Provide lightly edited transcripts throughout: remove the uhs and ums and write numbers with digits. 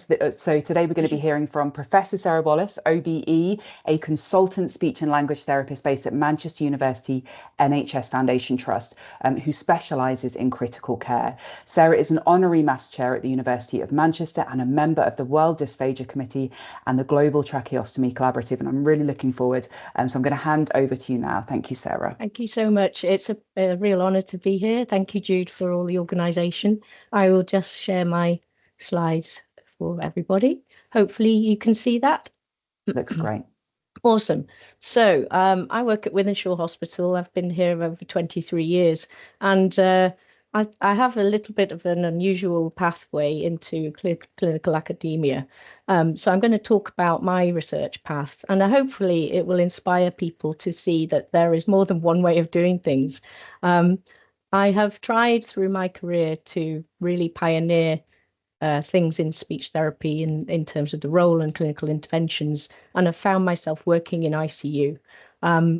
So today we're going to be hearing from Professor Sarah Wallace, OBE, a consultant speech and language therapist based at Manchester University NHS Foundation Trust, who specialises in critical care. Sarah is an honorary MAHSC chair at the University of Manchester and a member of the World Dysphagia Committee and the Global Tracheostomy Collaborative, and I'm really looking forward. So I'm going to hand over to you now. Thank you, Sarah. Thank you so much. It's a real honour to be here. Thank you, Jude, for all the organisation. I will just share my slides for everybody. Hopefully you can see that. Looks great. Awesome. So I work at Wythenshawe Hospital. I've been here over 23 years, and I have a little bit of an unusual pathway into clinical academia. So I'm going to talk about my research path, and hopefully it will inspire people to see that there is more than one way of doing things. I have tried through my career to really pioneer things in speech therapy in terms of the role and clinical interventions, and I've found myself working in ICU,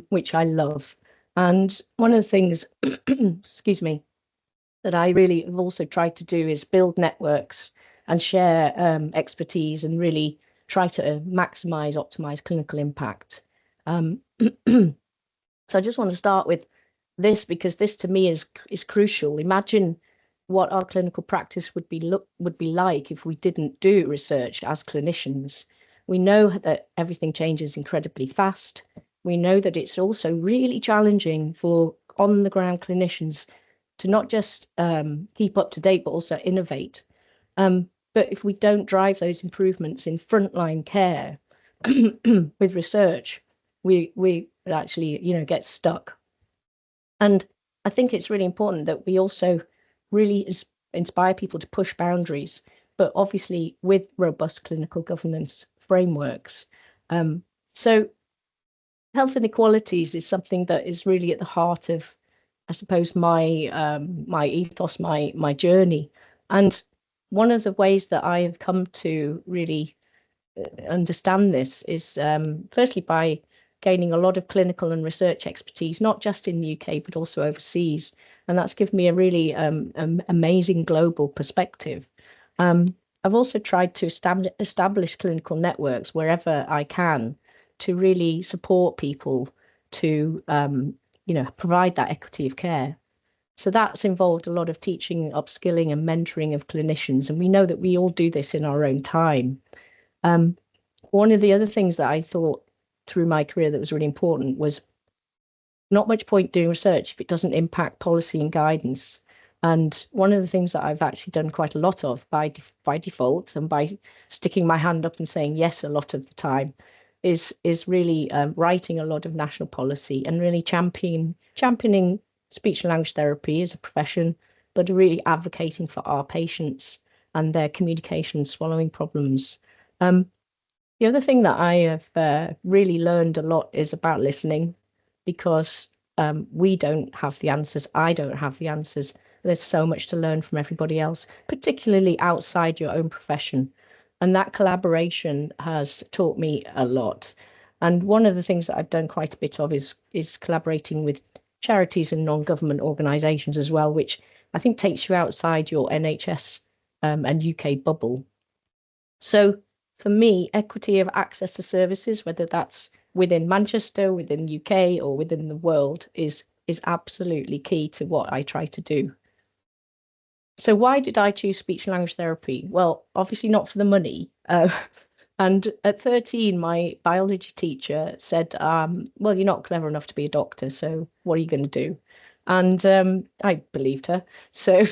which I love. And one of the things, excuse me, that I really have also tried to do is build networks and share expertise and really try to optimize clinical impact. So I just want to start with this, because this to me is crucial. Imagine what our clinical practice would be like if we didn't do research as clinicians. We know that everything changes incredibly fast. We know that it's also really challenging for on-the-ground clinicians to not just keep up to date, but also innovate. But if we don't drive those improvements in frontline care with research, we actually, get stuck. And I think it's really important that we also really inspire people to push boundaries, but obviously with robust clinical governance frameworks. So health inequalities is something that is really at the heart of, I suppose, my my ethos, my journey. And one of the ways that I have come to really understand this is firstly by gaining a lot of clinical and research expertise, not just in the UK, but also overseas. And that's given me a really amazing global perspective. I've also tried to establish clinical networks wherever I can to really support people to, provide that equity of care. So that's involved a lot of teaching, upskilling and mentoring of clinicians. And we know that we all do this in our own time. One of the other things that I thought through my career that was really important was not much point doing research if it doesn't impact policy and guidance. And one of the things that I've actually done quite a lot of by default and by sticking my hand up and saying yes a lot of the time is really writing a lot of national policy and really championing speech and language therapy as a profession, but really advocating for our patients and their communication and swallowing problems. The other thing that I have really learned a lot is about listening, because we don't have the answers. I don't have the answers. There's so much to learn from everybody else, particularly outside your own profession. And that collaboration has taught me a lot. And one of the things that I've done quite a bit of is collaborating with charities and non-government organisations as well, which I think takes you outside your NHS and UK bubble. So for me, equity of access to services, whether that's within Manchester, within the UK, or within the world, is absolutely key to what I try to do. So why did I choose speech and language therapy? Well, obviously not for the money. And at 13, my biology teacher said, well, you're not clever enough to be a doctor, so what are you going to do? And I believed her. So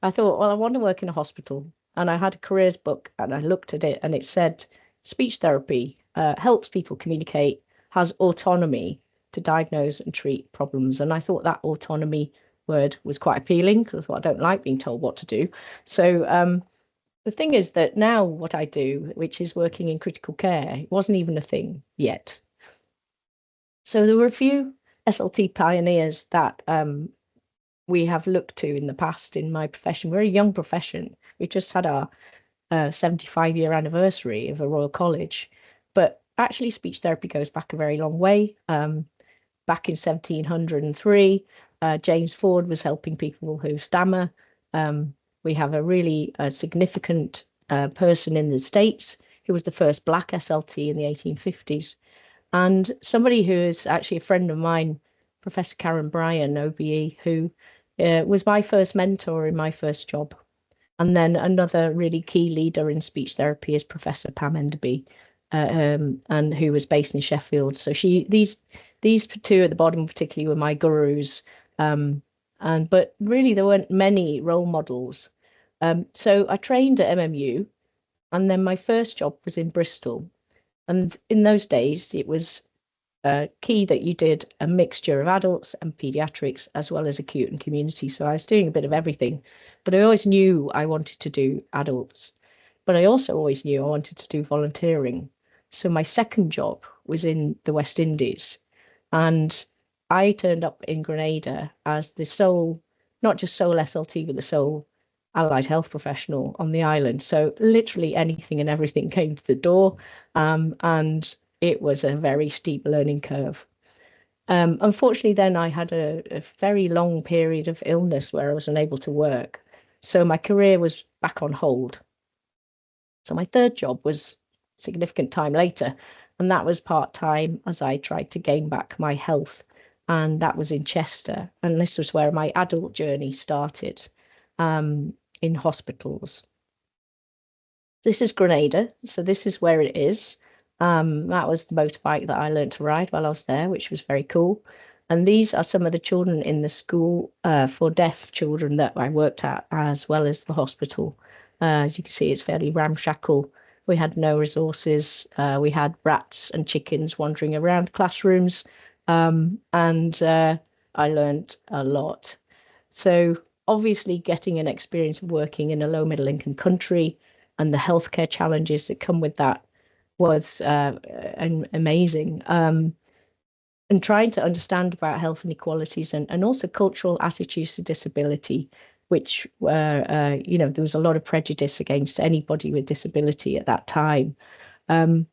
I thought, well, I want to work in a hospital. And I had a careers book and I looked at it and it said speech therapy helps people communicate, has autonomy to diagnose and treat problems. And I thought that autonomy word was quite appealing, because I don't like being told what to do. So the thing is that now what I do, which is working in critical care, it wasn't even a thing yet. So there were a few SLT pioneers that we have looked to in the past in my profession. We're a young profession. We just had our 75-year anniversary of a Royal College, but actually speech therapy goes back a very long way. Back in 1703, James Ford was helping people who stammer. We have a really significant person in the States who was the first Black SLT in the 1850s. And somebody who is actually a friend of mine, Professor Karen Bryan, OBE, who was my first mentor in my first job. And then another really key leader in speech therapy is Professor Pam Enderby, and who was based in Sheffield. So these two at the bottom particularly were my gurus. But really there weren't many role models. So I trained at MMU, and then my first job was in Bristol. And in those days, it was key that you did a mixture of adults and pediatrics, as well as acute and community. So I was doing a bit of everything, but I always knew I wanted to do adults. But I also always knew I wanted to do volunteering. So my second job was in the West Indies. And I turned up in Grenada as the sole, not just sole SLT, but the sole allied health professional on the island. So literally anything and everything came to the door. And it was a very steep learning curve. Unfortunately, then I had a very long period of illness where I was unable to work. So my career was back on hold. So my third job was significant time later, and that was part-time as I tried to gain back my health. And that was in Chester. And this was where my adult journey started, in hospitals. This is Grenada. So this is where it is. That was the motorbike that I learned to ride while I was there, which was very cool. And these are some of the children in the school for deaf children that I worked at, as well as the hospital. As you can see, it's fairly ramshackle. We had no resources. We had rats and chickens wandering around classrooms. And I learned a lot. So obviously getting an experience of working in a low middle income country and the healthcare challenges that come with that was amazing. And trying to understand about health inequalities and also cultural attitudes to disability, which were, there was a lot of prejudice against anybody with disability at that time. I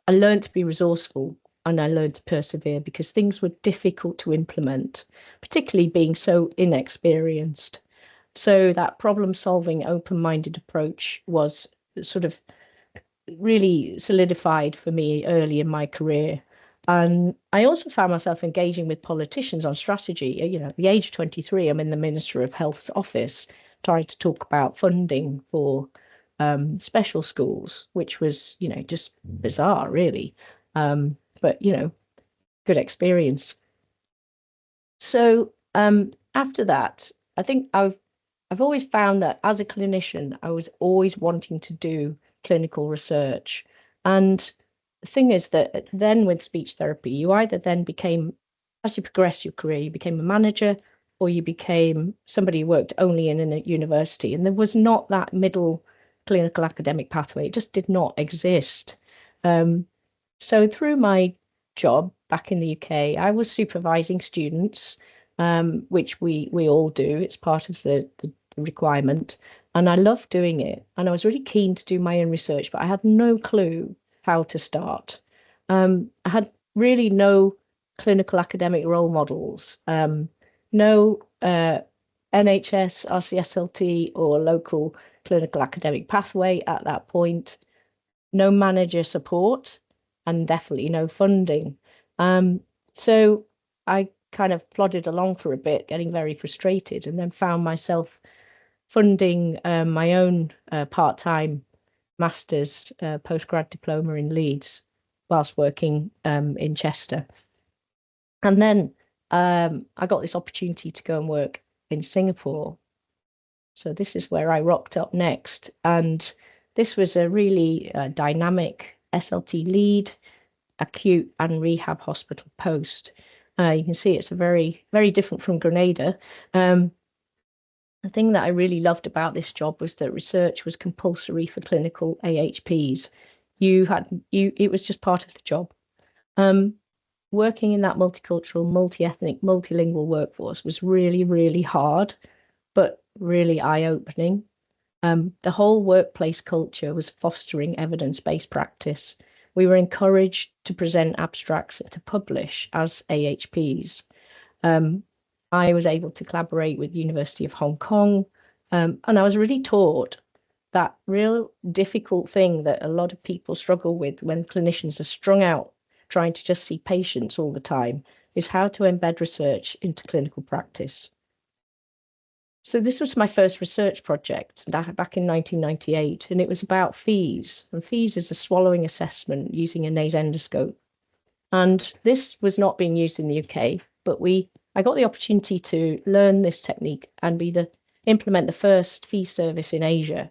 learned to be resourceful, and I learned to persevere because things were difficult to implement, particularly being so inexperienced. So that problem-solving, open-minded approach was sort of really solidified for me early in my career. And I also found myself engaging with politicians on strategy. At the age of 23, I'm in the Minister of Health's office trying to talk about funding for special schools, which was, just bizarre, really. But, good experience. So after that, I think I've always found that as a clinician, I was always wanting to do clinical research. And the thing is that then with speech therapy, you either then became, as you progressed your career, you became a manager, or you became somebody who worked only in a university. And there was not that middle clinical academic pathway. It just did not exist. So through my job back in the UK, I was supervising students, which we all do. It's part of the requirement. And I loved doing it. And I was really keen to do my own research, but I had no clue how to start. I had really no clinical academic role models, no NHS, FRCSLT or local clinical academic pathway at that point, no manager support, and definitely no funding. So I kind of plodded along for a bit, getting very frustrated, and then found myself funding my own part-time master's postgrad diploma in Leeds whilst working in Chester. And then I got this opportunity to go and work in Singapore. So this is where I rocked up next. And this was a really dynamic SLT lead, acute and rehab hospital post. You can see it's a very, very different from Grenada. The thing that I really loved about this job was that research was compulsory for clinical AHPs. It was just part of the job. Working in that multicultural, multi-ethnic, multilingual workforce was really, really hard, but really eye-opening. The whole workplace culture was fostering evidence-based practice. We were encouraged to present abstracts and to publish as AHPs. I was able to collaborate with the University of Hong Kong, and I was really taught that real difficult thing that a lot of people struggle with when clinicians are strung out trying to just see patients all the time, is how to embed research into clinical practice. So this was my first research project back in 1998, and it was about FEES. And FEES is a swallowing assessment using a nasendoscope. And this was not being used in the UK, but I got the opportunity to learn this technique and implement the first FEES service in Asia.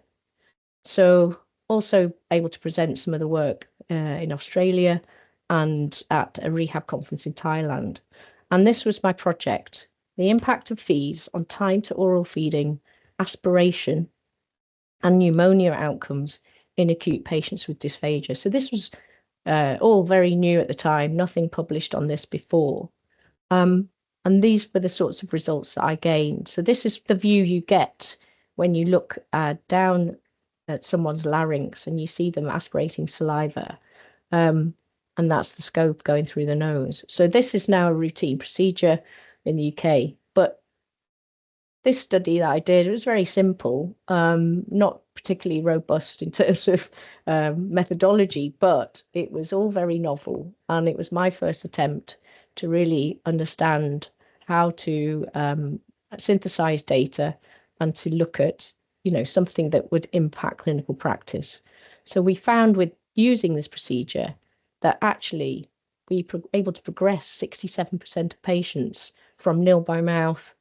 So also able to present some of the work in Australia and at a rehab conference in Thailand. And this was my project, the impact of FEES on time to oral feeding, aspiration, and pneumonia outcomes in acute patients with dysphagia. So this was all very new at the time, nothing published on this before. And these were the sorts of results that I gained. So this is the view you get when you look down at someone's larynx and you see them aspirating saliva. And that's the scope going through the nose. So this is now a routine procedure in the UK. But this study that I did, it was very simple, not particularly robust in terms of methodology, but it was all very novel. And it was my first attempt to really understand how to synthesize data and to look at, something that would impact clinical practice. So we found with using this procedure that actually we were able to progress 67% of patients from nil by mouth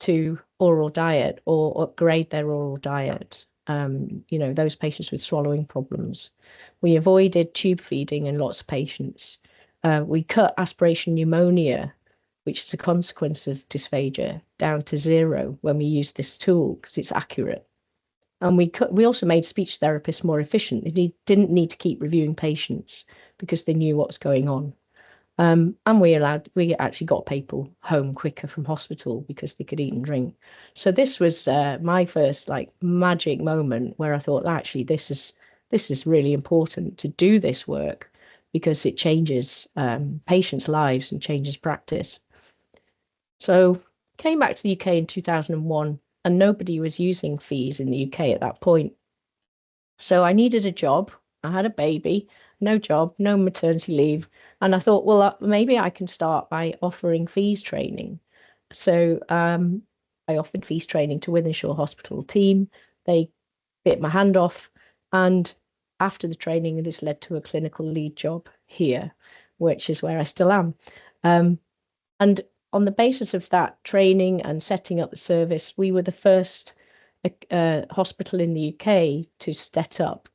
to oral diet or upgrade their oral diet. Those patients with swallowing problems. We avoided tube feeding in lots of patients. We cut aspiration pneumonia, which is a consequence of dysphagia, down to 0 when we use this tool because it's accurate. And we also made speech therapists more efficient. They didn't need to keep reviewing patients because they knew what's going on. And we actually got people home quicker from hospital because they could eat and drink. So this was my first magic moment where I thought, actually, this is really important to do this work because it changes patients' lives and changes practice. So came back to the UK in 2001 and nobody was using FEES in the UK at that point. So I needed a job. I had a baby, no job, no maternity leave. And I thought, well, maybe I can start by offering FEES training. So I offered FEES training to Wythenshawe Hospital team. They bit my hand off. And after the training, this led to a clinical lead job here, which is where I still am. And on the basis of that training and setting up the service, we were the first hospital in the UK to set up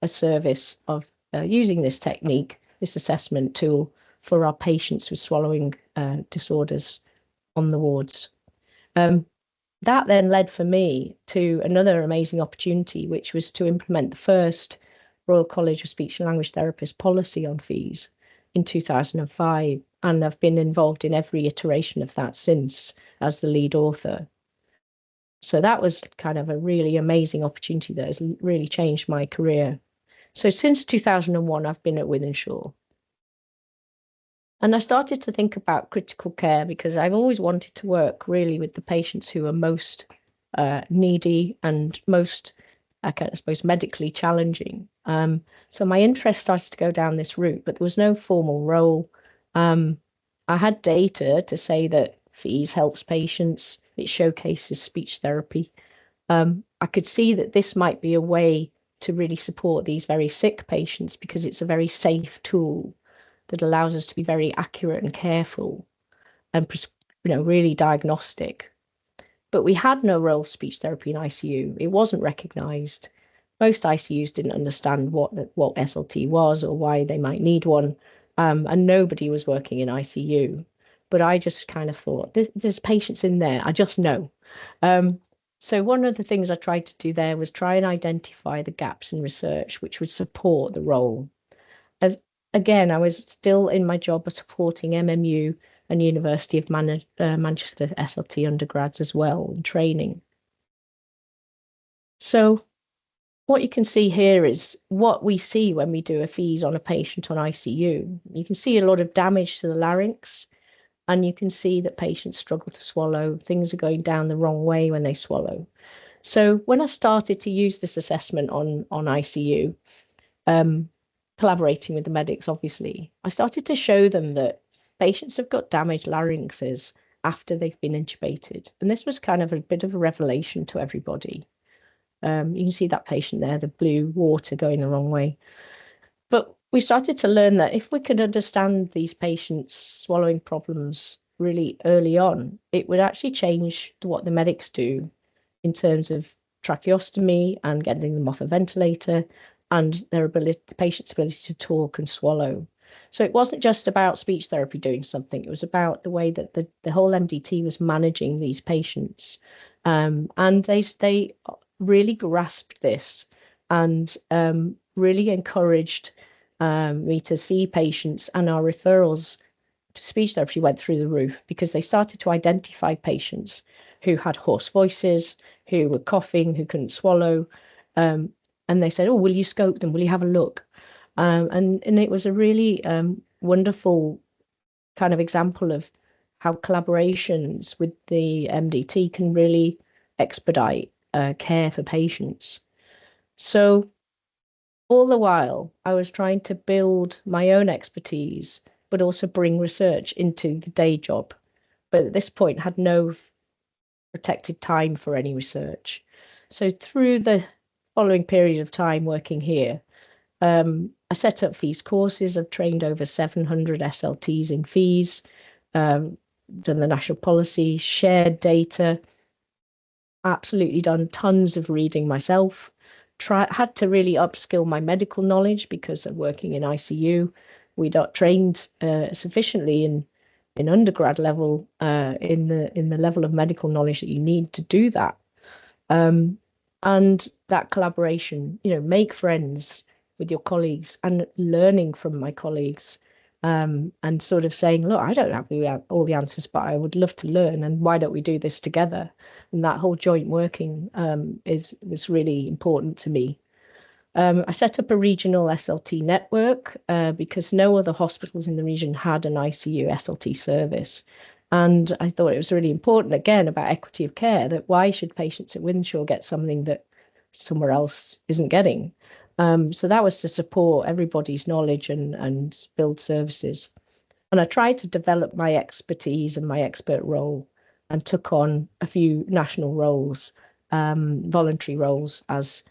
a service of using this technique, this assessment tool for our patients with swallowing disorders on the wards. That then led for me to another amazing opportunity, which was to implement the first Royal College of Speech and Language Therapists policy on FEES in 2005. And I've been involved in every iteration of that since as the lead author. So that was kind of a really amazing opportunity that has really changed my career. So since 2001, I've been at Wythenshawe. And I started to think about critical care because I've always wanted to work really with the patients who are most needy and most, I suppose, medically challenging. So my interest started to go down this route, but there was no formal role. I had data to say that FEES helps patients. It showcases speech therapy. I could see that this might be a way to really support these very sick patients because it's a very safe tool that allows us to be very accurate and careful and really diagnostic. But we had no role of speech therapy in ICU. It wasn't recognised. Most ICUs didn't understand what SLT was or why they might need one, and nobody was working in ICU. But I just kind of thought, there's patients in there, I just know. So one of the things I tried to do there was try and identify the gaps in research which would support the role. Again, I was still in my job of supporting MMU and University of Manchester SLT undergrads as well in training. So what you can see here is what we see when we do a FEES on a patient on ICU. You can see a lot of damage to the larynx, and you can see that patients struggle to swallow. Things are going down the wrong way when they swallow. So when I started to use this assessment on ICU, collaborating with the medics, obviously, I started to show them that patients have got damaged larynxes after they've been intubated. And this was kind of a bit of a revelation to everybody. You can see that patient there, the blue water going the wrong way. But we started to learn that if we could understand these patients' swallowing problems really early on, it would actually change what the medics do in terms of tracheostomy and getting them off a ventilator and their ability, the patient's ability to talk and swallow. So it wasn't just about speech therapy doing something, it was about the way that the whole MDT was managing these patients. And they really grasped this and really encouraged me to see patients, and our referrals to speech therapy went through the roof because they started to identify patients who had hoarse voices, who were coughing, who couldn't swallow. And they said, oh, will you scope them? Will you have a look? And it was a really wonderful kind of example of how collaborations with the MDT can really expedite care for patients. So all the while, I was trying to build my own expertise, but also bring research into the day job. But at this point, had no protected time for any research. So through the following period of time working here, I set up FEES courses. I've trained over 700 SLTs in FEES, done the national policy, shared data, absolutely done tons of reading myself. Had to really upskill my medical knowledge because of working in ICU. We got trained sufficiently in undergrad level in the level of medical knowledge that you need to do that. And that collaboration, make friends with your colleagues and learning from my colleagues, and sort of saying, look, I don't have all the answers, but I would love to learn, and why don't we do this together? And that whole joint working was really important to me. I set up a regional SLT network because no other hospitals in the region had an ICU SLT service. And I thought it was really important, again, about equity of care, that why should patients at Wythenshawe get something that somewhere else isn't getting? So that was to support everybody's knowledge and build services. And I tried to develop my expertise and my expert role and took on a few national roles, voluntary roles as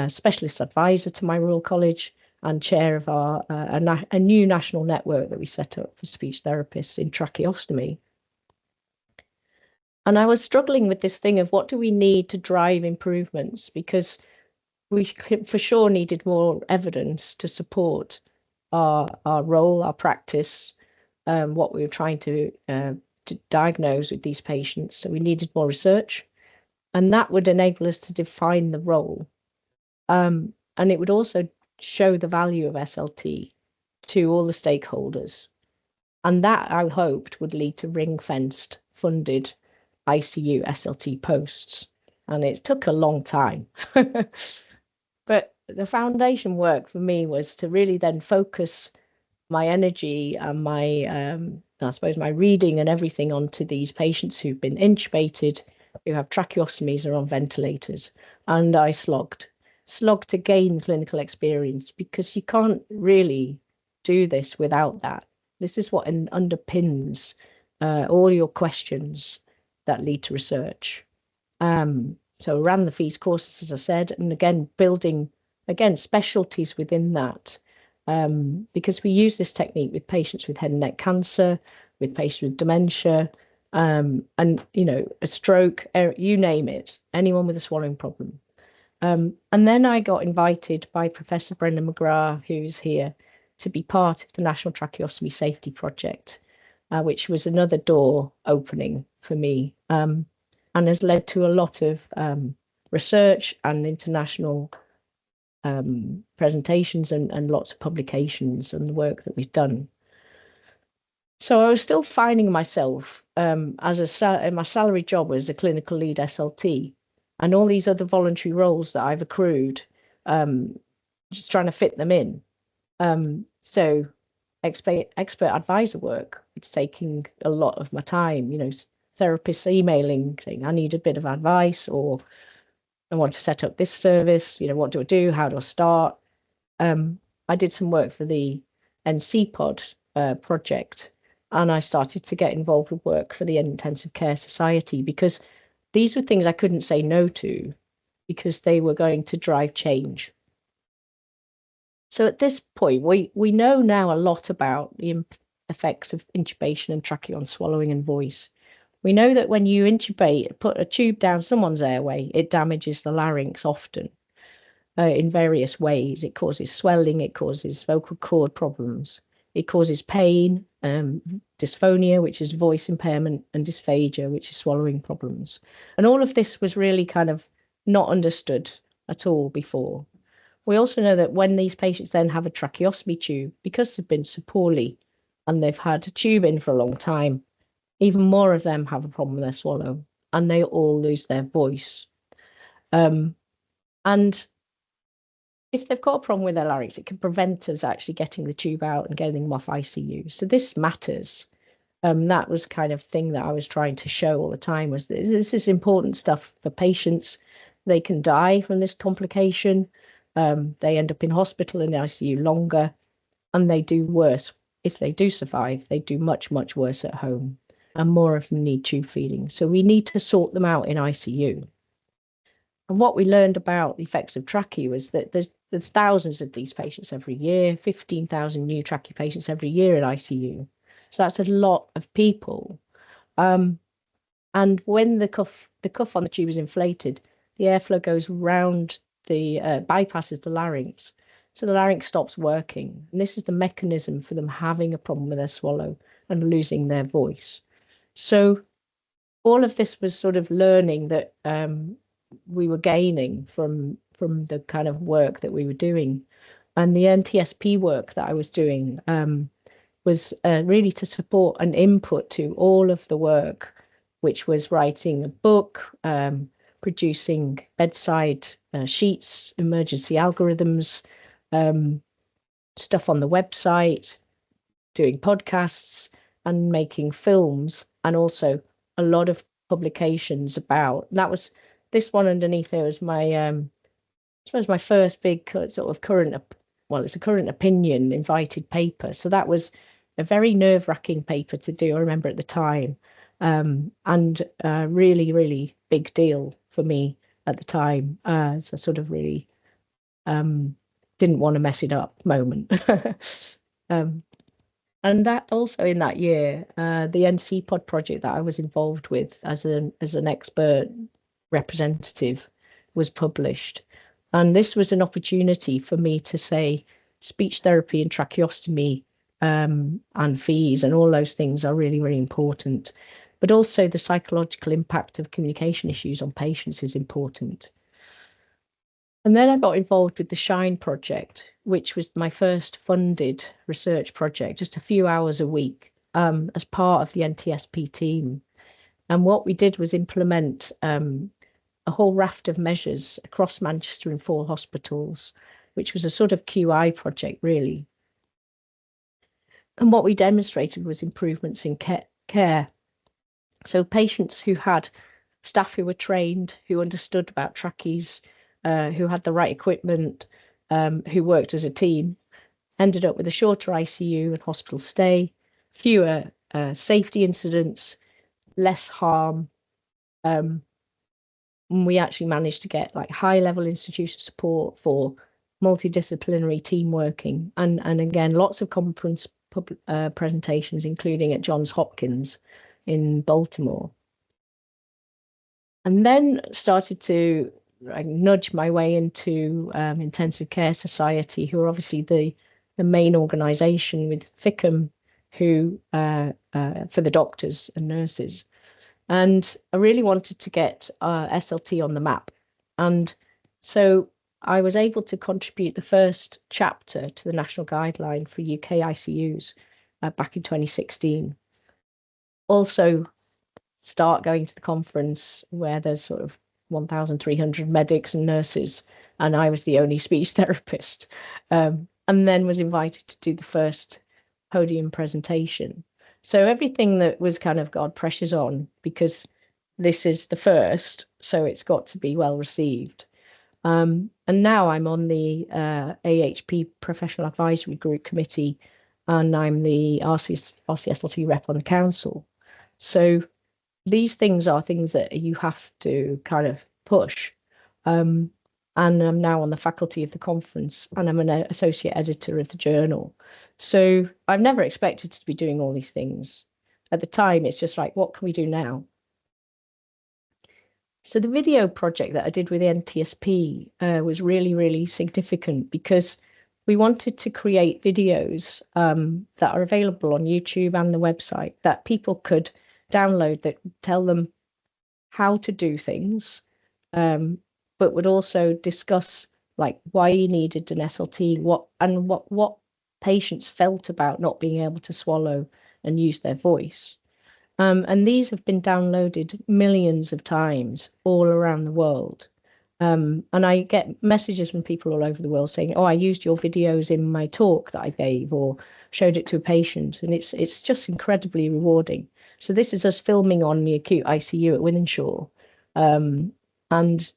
specialist advisor to my Royal College and chair of our a new national network that we set up for speech therapists in tracheostomy. And I was struggling with this thing of what do we need to drive improvements, because we for sure needed more evidence to support our role, our practice, what we were trying to diagnose with these patients. So we needed more research, and that would enable us to define the role. And it would also show the value of SLT to all the stakeholders. And that, I hoped, would lead to ring-fenced, funded ICU SLT posts. And it took a long time. But the foundation work for me was to really then focus my energy and my, I suppose, my reading and everything onto these patients who've been intubated, who have tracheostomies or on ventilators. And I slogged to gain clinical experience, because you can't really do this without that. This is what underpins all your questions that lead to research. So I ran the FEES courses, as I said, and again, building, specialties within that, because we use this technique with patients with head and neck cancer, with patients with dementia, and, a stroke, you name it, anyone with a swallowing problem. And then I got invited by Professor Brendan McGrath, who's here, to be part of the National Tracheostomy Safety Project, which was another door opening for me, and has led to a lot of research and international presentations and lots of publications and the work that we've done. So I was still finding myself in my salary job was a clinical lead SLT, and all these other voluntary roles that I've accrued, just trying to fit them in. So expert advisor work, it's taking a lot of my time, therapists emailing saying I need a bit of advice, or I want to set up this service. What do I do? How do I start? I did some work for the NCPOD project, and I started to get involved with work for the Intensive Care Society, because these were things I couldn't say no to, because they were going to drive change. So at this point, we know now a lot about the effects of intubation and tracheon swallowing and voice. We know that when you intubate, put a tube down someone's airway, it damages the larynx often in various ways. It causes swelling, it causes vocal cord problems, it causes pain, dysphonia, which is voice impairment, and dysphagia, which is swallowing problems. And all of this was really kind of not understood at all before. We also know that when these patients then have a tracheostomy tube, because they've been so poorly and they've had a tube in for a long time, even more of them have a problem with their swallow, and they all lose their voice. And if they've got a problem with their larynx, it can prevent us actually getting the tube out and getting them off ICU. So this matters. That was kind of thing that I was trying to show all the time, was that this is important stuff for patients. They can die from this complication. They end up in hospital and ICU longer, and they do worse. If they do survive, they do much, much worse at home, and more of them need tube feeding. So we need to sort them out in ICU. And what we learned about the effects of trachea was that there's thousands of these patients every year, 15,000 new trachea patients every year in ICU. So that's a lot of people. And when the cuff on the tube is inflated, the airflow goes round bypasses the larynx. So the larynx stops working. And this is the mechanism for them having a problem with their swallow and losing their voice. So all of this was sort of learning that we were gaining from the kind of work that we were doing. And the NTSP work that I was doing was really to support an input to all of the work, which was writing a book, producing bedside sheets, emergency algorithms, stuff on the website, doing podcasts, and making films, and also a lot of publications about. That was this one underneath here was my I suppose my first big sort of it's a current opinion invited paper. So that was a very nerve-wracking paper to do, I remember at the time, and really, really big deal for me at the time. So sort of really didn't want to mess it up moment. And that also in that year, the NCPOD project that I was involved with as an expert representative was published. And this was an opportunity for me to say speech therapy and tracheostomy and fees and all those things are really, really important. But also the psychological impact of communication issues on patients is important. And then I got involved with the SHINE project, which was my first funded research project, just a few hours a week as part of the NTSP team. And what we did was implement a whole raft of measures across Manchester in 4 hospitals, which was a sort of QI project, really. And what we demonstrated was improvements in care. So patients who had staff who were trained, who understood about trachees, who had the right equipment, who worked as a team, ended up with a shorter ICU and hospital stay, fewer safety incidents, less harm. We actually managed to get like high-level institutional support for multidisciplinary team working, and again, lots of conference presentations, including at Johns Hopkins in Baltimore. And then started to nudge my way into Intensive Care Society, who are obviously the main organisation with FICM, who for the doctors and nurses. And I really wanted to get SLT on the map. And so I was able to contribute the first chapter to the national guideline for UK ICUs back in 2016. Also start going to the conference where there's sort of 1,300 medics and nurses, and I was the only speech therapist, and then was invited to do the first podium presentation. So everything that was kind of God, pressure's on, because this is the first. so it's got to be well received. And now I'm on the AHP Professional Advisory Group Committee, and I'm the FRCSLT rep on the council. So these things are things that you have to kind of push. And I'm now on the faculty of the conference, and I'm an associate editor of the journal. So I've never expected to be doing all these things. At the time, it's just like, what can we do now? So the video project that I did with NTSP was really, really significant, because we wanted to create videos that are available on YouTube and the website that people could download, that tell them how to do things, but would also discuss like why you needed an SLT, what patients felt about not being able to swallow and use their voice. And these have been downloaded millions of times all around the world. And I get messages from people all over the world saying, oh, I used your videos in my talk that I gave, or showed it to a patient. And it's just incredibly rewarding. So this is us filming on the acute ICU at Wythenshawe. And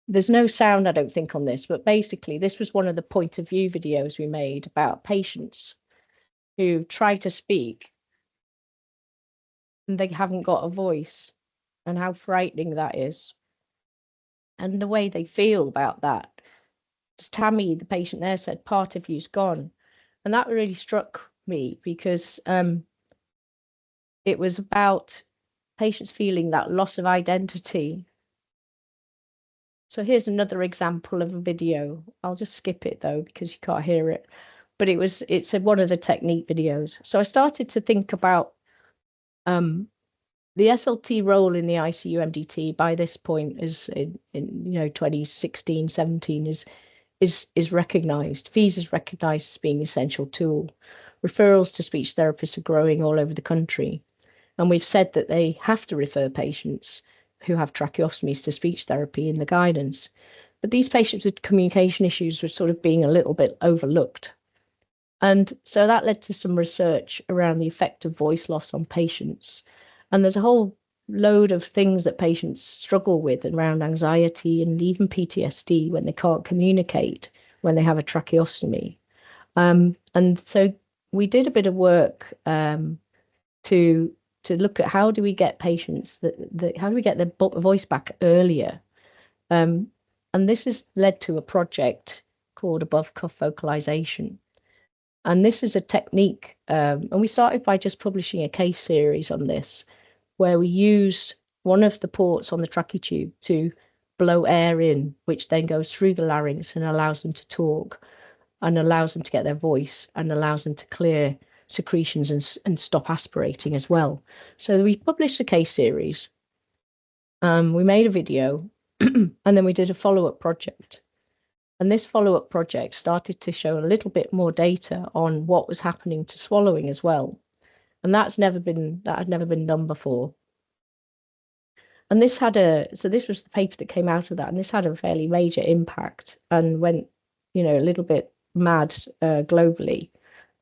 there's no sound, I don't think, on this, but basically this was one of the point of view videos we made about patients who try to speak and they haven't got a voice, and how frightening that is, and the way they feel about that. As Tammy, the patient there, said, part of you's gone. And that really struck me, because it was about patients feeling that loss of identity. So here's another example of a video. I'll just skip it though, because you can't hear it. But it's one of the technique videos. So I started to think about the SLT role in the ICU MDT by this point is in 2016, 17 is recognised. FEES is recognised as being an essential tool. Referrals to speech therapists are growing all over the country. And we've said that they have to refer patients who have tracheostomies to speech therapy in the guidance. But these patients with communication issues were sort of being a little bit overlooked. And so that led to some research around the effect of voice loss on patients. And there's a whole load of things that patients struggle with around anxiety and even PTSD when they can't communicate when they have a tracheostomy. And so we did a bit of work to look at how do we get patients how do we get their voice back earlier. And this has led to a project called Above Cuff Vocalisation. And this is a technique, and we started by just publishing a case series on this, where we use one of the ports on the trachea tube to blow air in, which then goes through the larynx and allows them to talk, and allows them to get their voice, and allows them to clear secretions and stop aspirating as well. So we published a case series, we made a video, and then we did a follow-up project. And this follow-up project started to show a little bit more data on what was happening to swallowing as well. And that had never been done before. And this was the paper that came out of that, and this had a fairly major impact and went, a little bit mad globally.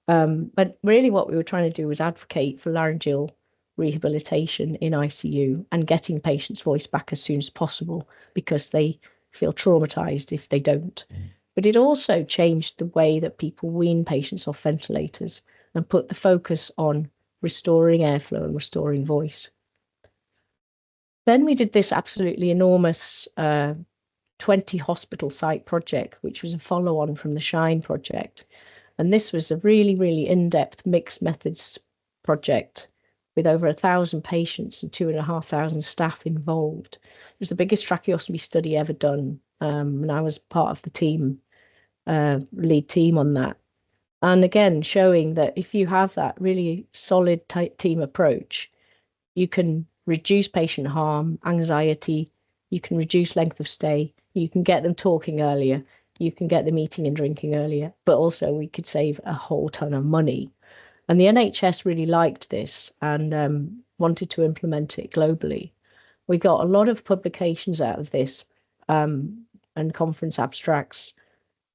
But really what we were trying to do was advocate for laryngeal rehabilitation in ICU and getting patients' voice back as soon as possible, because they feel traumatized if they don't. But it also changed the way that people wean patients off ventilators and put the focus on restoring airflow and restoring voice. Then we did this absolutely enormous 20 hospital site project, which was a follow-on from the SHINE project. And this was a really, really in-depth mixed methods project with over 1,000 patients and 2,500 staff involved. It was the biggest tracheostomy study ever done, and I was part of the team, lead team on that. And again, showing that if you have that really solid team approach, you can reduce patient harm, anxiety, you can reduce length of stay, you can get them talking earlier, you can get them eating and drinking earlier, but also we could save a whole ton of money. And the NHS really liked this and wanted to implement it globally. We got a lot of publications out of this and conference abstracts.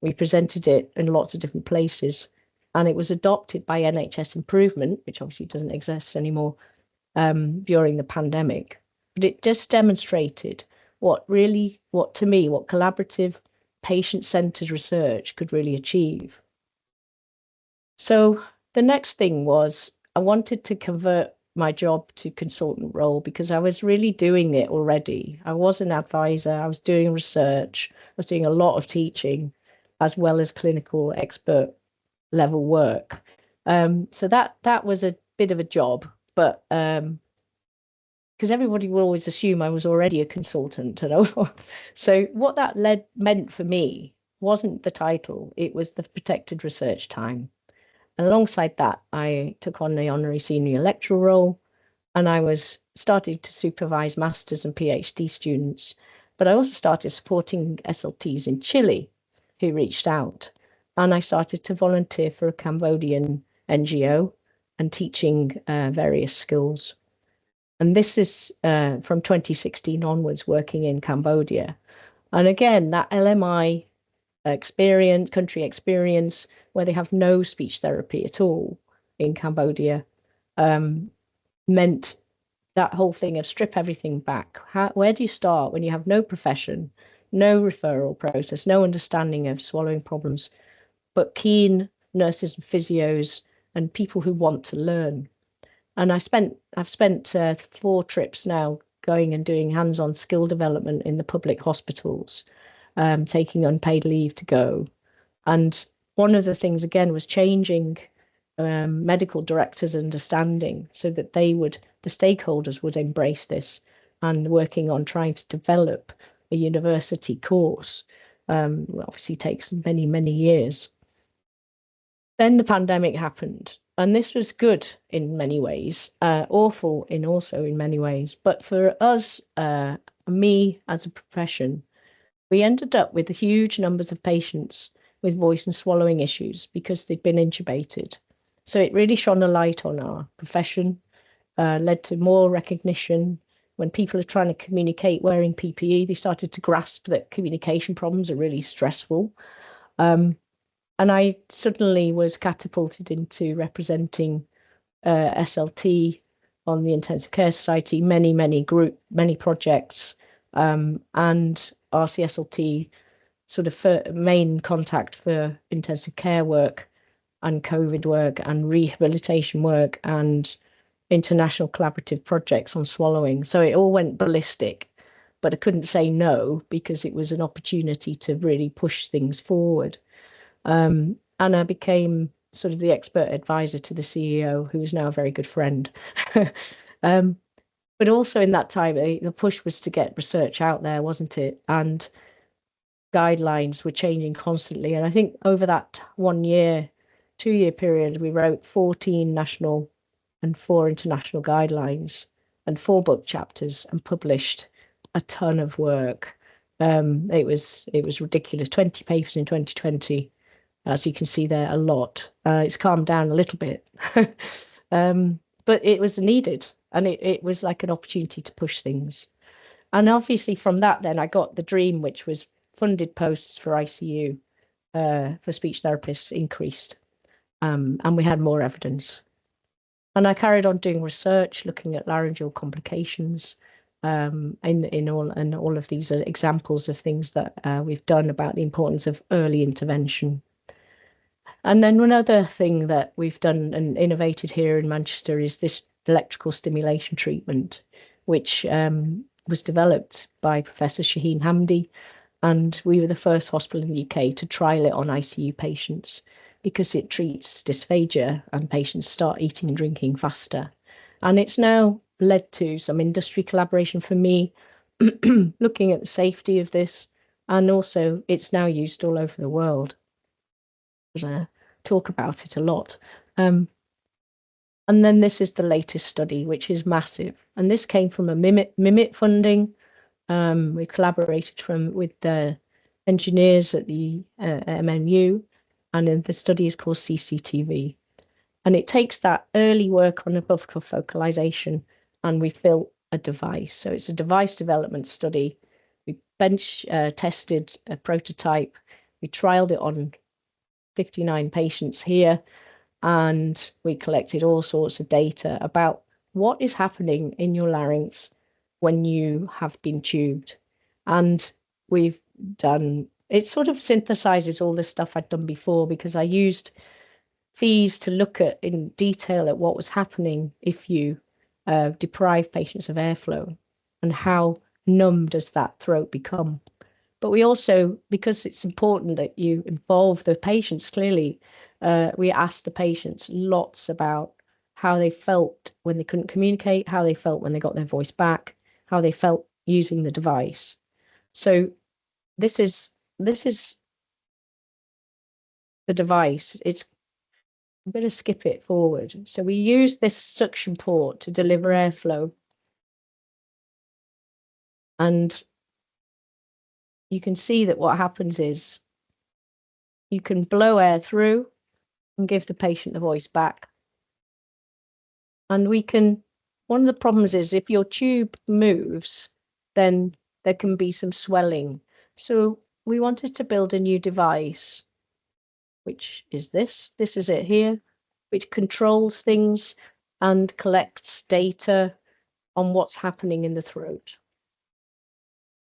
We presented it in lots of different places, and it was adopted by NHS Improvement, which obviously doesn't exist anymore, during the pandemic. but it just demonstrated what collaborative, patient-centered research could really achieve. So the next thing was I wanted to convert my job to consultant role because I was really doing it already. I was an advisor, I was doing research, I was doing a lot of teaching as well as clinical expert level work. So that was a bit of a job, but because everybody will always assume I was already a consultant. So what that meant for me wasn't the title, it was the protected research time. And alongside that, I took on the honorary senior lecturer role, and I started to supervise masters and PhD students. But I also started supporting SLTs in Chile who reached out, and I started to volunteer for a Cambodian NGO and teaching various skills. And this is from 2016 onwards, working in Cambodia. And again, that LMI country experience, where they have no speech therapy at all in Cambodia, meant that whole thing of strip everything back. Where do you start when you have no profession, no referral process, no understanding of swallowing problems, but keen nurses and physios and people who want to learn? And I've spent 4 trips now going and doing hands-on skill development in the public hospitals, taking unpaid leave to go. And one of the things, again, was changing medical directors' understanding so that the stakeholders would embrace this, and working on trying to develop a university course. Obviously takes many, many years. Then the pandemic happened, and this was good in many ways, awful also in many ways. But for us, me as a profession, we ended up with huge numbers of patients with voice and swallowing issues because they'd been intubated. So it really shone a light on our profession, led to more recognition. When people are trying to communicate wearing PPE, they started to grasp that communication problems are really stressful. And I suddenly was catapulted into representing SLT on the Intensive Care Society, many projects, and FRCSLT sort of main contact for intensive care work and COVID work and rehabilitation work and international collaborative projects on swallowing. So it all went ballistic, but I couldn't say no because it was an opportunity to really push things forward. And I became sort of the expert advisor to the CEO, who is now a very good friend. But also in that time, the push was to get research out there, wasn't it? And guidelines were changing constantly. And I think over that 2-year period, we wrote 14 national and 4 international guidelines and 4 book chapters and published a ton of work. It was ridiculous. 20 papers in 2020. As you can see there, a lot. It's calmed down a little bit, but it was needed, and it was like an opportunity to push things. And obviously from that, then I got the dream, which was funded posts for ICU for speech therapists increased, and we had more evidence. And I carried on doing research, looking at laryngeal complications, in all of these examples of things that we've done about the importance of early intervention. And then one other thing that we've done and innovated here in Manchester is this electrical stimulation treatment, which was developed by Professor Shaheen Hamdi. And we were the first hospital in the UK to trial it on ICU patients because it treats dysphagia and patients start eating and drinking faster. And it's now led to some industry collaboration for me, looking at the safety of this. And also it's now used all over the world. Talk about it a lot. And then this is the latest study, which is massive. And this came from a MIMIT funding. We collaborated with the engineers at the MMU, and then the study is called CCTV. And it takes that early work on above cuff vocalization, and we've built a device. So it's a device development study. We bench tested a prototype. We trialed it on 59 patients here, and we collected all sorts of data about what is happening in your larynx when you have been tubed. And we've done, it sort of synthesizes all the stuff I'd done before, because I used fees to look at in detail at what was happening if you deprive patients of airflow, and how numb does that throat become. But we also, because it's important that you involve the patients clearly, we asked the patients lots about how they felt when they couldn't communicate, how they felt when they got their voice back, how they felt using the device. So this is the device. I'm going to skip it forward. So we use this suction port to deliver airflow. And you can see that what happens is you can blow air through and give the patient the voice back. And we can, one of the problems is if your tube moves, then there can be some swelling. So we wanted to build a new device, which is this. This is it here, which controls things and collects data on what's happening in the throat.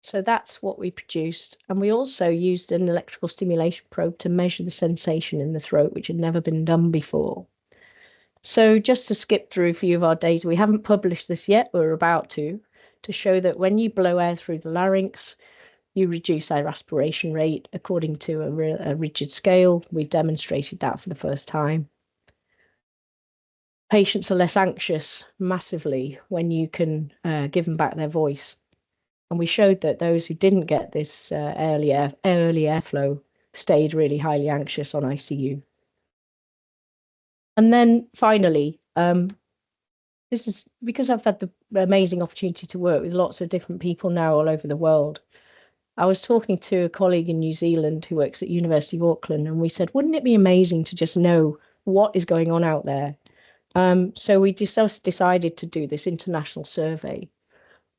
So that's what we produced. And we also used an electrical stimulation probe to measure the sensation in the throat, which had never been done before. So just to skip through a few of our data, we haven't published this yet, we're about to show that when you blow air through the larynx, you reduce air aspiration rate according to a rigid scale. We've demonstrated that for the first time. Patients are less anxious massively when you can give them back their voice. And we showed that those who didn't get this early airflow stayed really highly anxious on ICU. And then finally, this is because I've had the amazing opportunity to work with lots of different people now all over the world. I was talking to a colleague in New Zealand who works at University of Auckland, and we said, wouldn't it be amazing to just know what is going on out there? So we decided to do this international survey.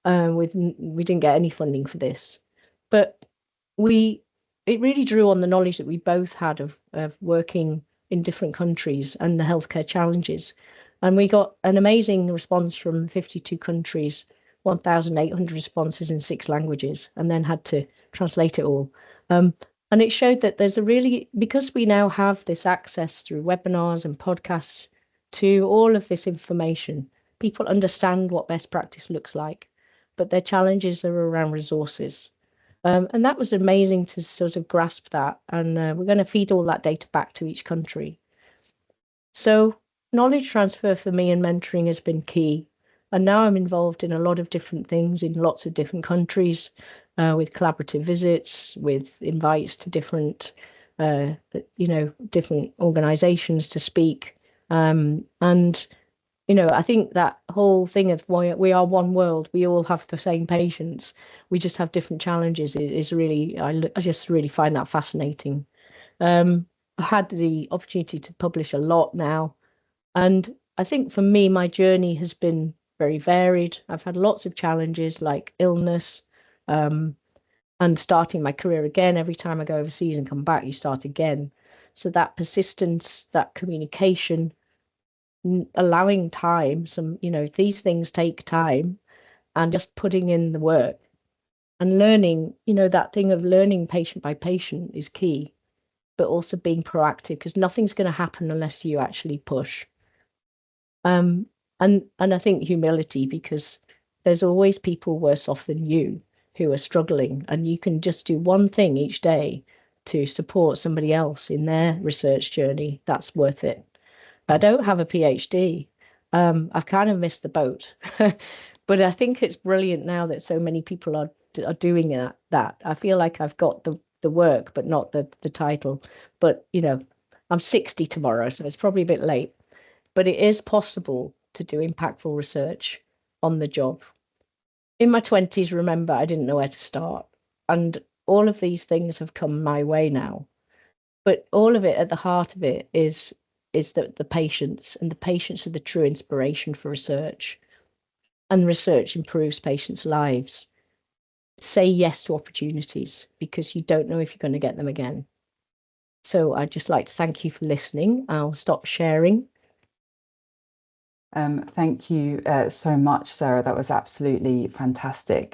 We didn't get any funding for this, but it really drew on the knowledge that we both had of working in different countries and the healthcare challenges. And we got an amazing response from 52 countries, 1,800 responses in 6 languages, and then had to translate it all. And it showed that there's because we now have this access through webinars and podcasts to all of this information, people understand what best practice looks like, but their challenges are around resources. And that was amazing to sort of grasp that. And we're going to feed all that data back to each country. So knowledge transfer for me and mentoring has been key. And now I'm involved in a lot of different things in lots of different countries, with collaborative visits, with invites to different, different organizations to speak. And I think that whole thing of why we are one world, we all have the same patients, we just have different challenges is really, I just really find that fascinating. I've had the opportunity to publish a lot now, and I think for me, my journey has been very varied. I've had lots of challenges like illness, and starting my career again. Every time I go overseas and come back, you start again. So that persistence, that communication, allowing time, these things take time, and just putting in the work and learning, that thing of learning patient by patient is key, but also being proactive, because nothing's going to happen unless you actually push. And I think humility, because there's always people worse off than you who are struggling, and you can just do one thing each day to support somebody else in their research journey. That's worth it. I don't have a PhD. I've kind of missed the boat, but I think it's brilliant now that so many people are doing that. I feel like I've got the work, but not the title. But I'm 60 tomorrow, so it's probably a bit late. But it is possible to do impactful research on the job. In my 20s, remember, I didn't know where to start, and all of these things have come my way now. But all of it, at the heart of it, is the patients, and the patients are the true inspiration for research, and research improves patients' lives. Say yes to opportunities, because you don't know if you're going to get them again. So I'd just like to thank you for listening. I'll stop sharing. Thank you so much, Sarah. That was absolutely fantastic.